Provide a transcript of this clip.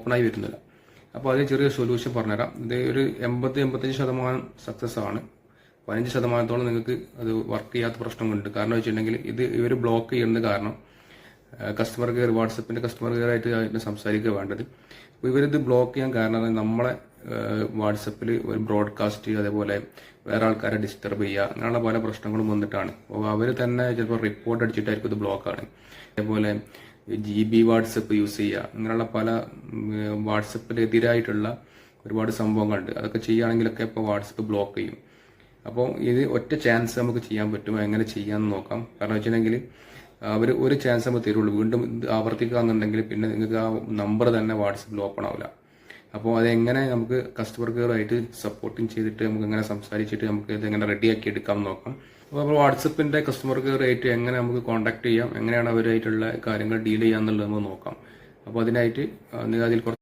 ഓപ്പണായി വരുന്നില്ല. അപ്പോൾ അതിന് ചെറിയ സൊല്യൂഷൻ പറഞ്ഞുതരാം. ഇത് ഒരു 80-85% സക്സസ് ആണ്. 15% നിങ്ങൾക്ക് അത് വർക്ക് ചെയ്യാത്ത പ്രശ്നങ്ങളുണ്ട്. കാരണം വെച്ചിട്ടുണ്ടെങ്കിൽ ഇവർ ബ്ലോക്ക് ചെയ്യുന്നത് കാരണം കസ്റ്റമർ കെയർ, വാട്സപ്പിന്റെ കസ്റ്റമർ കെയർ ആയിട്ട് സംസാരിക്കുക വേണ്ടത്. അപ്പോൾ ഇവരിത് ബ്ലോക്ക് ചെയ്യാൻ കാരണം നമ്മളെ വാട്സപ്പിൽ ഒരു ബ്രോഡ്കാസ്റ്റ്, അതേപോലെ വേറെ ആൾക്കാരെ ഡിസ്റ്റർബ് ചെയ്യുക, അങ്ങനെയുള്ള പല പ്രശ്നങ്ങളും വന്നിട്ടാണ്. അപ്പോൾ അവർ തന്നെ ചിലപ്പോൾ റിപ്പോർട്ട് അടിച്ചിട്ടായിരിക്കും ഇത് ബ്ലോക്കാണ്. അതേപോലെ GB വാട്സപ്പ് യൂസ് ചെയ്യുക, അങ്ങനെയുള്ള പല വാട്സപ്പിനെതിരായിട്ടുള്ള ഒരുപാട് സംഭവങ്ങളുണ്ട്. അതൊക്കെ ചെയ്യുകയാണെങ്കിലൊക്കെ ഇപ്പോൾ വാട്സപ്പ് ബ്ലോക്ക് ചെയ്യും. അപ്പോൾ ഇത് ഒറ്റ ചാൻസ് നമുക്ക് ചെയ്യാൻ പറ്റുമോ, എങ്ങനെ ചെയ്യാമെന്ന് നോക്കാം. കാരണം വെച്ചിട്ടുണ്ടെങ്കിൽ അവർ ഒരു ചാൻസ് നമുക്ക് തരുള്ളൂ. വീണ്ടും ആവർത്തിക്കുകയെന്നുണ്ടെങ്കിൽ പിന്നെ നിങ്ങൾക്ക് ആ നമ്പർ തന്നെ വാട്സപ്പിൽ ഓപ്പൺ ആവില്ല. അപ്പോൾ അതെങ്ങനെ നമുക്ക് കസ്റ്റമർ കെയറായിട്ട് സപ്പോർട്ടിങ് ചെയ്തിട്ട് നമുക്ക് എങ്ങനെ സംസാരിച്ചിട്ട് നമുക്ക് ഇതെങ്ങനെ റെഡിയാക്കി എടുക്കാം നോക്കാം. അപ്പോൾ വാട്സപ്പിന്റെ കസ്റ്റമർ കെയർ ആയിട്ട് എങ്ങനെ നമുക്ക് കോൺടാക്ട് ചെയ്യാം, എങ്ങനെയാണ് അവരായിട്ടുള്ള കാര്യങ്ങൾ ഡീൽ ചെയ്യാന്നുള്ളത് നമുക്ക് നോക്കാം. അപ്പോൾ അതിനായിട്ട് നിങ്ങൾ അതിൽ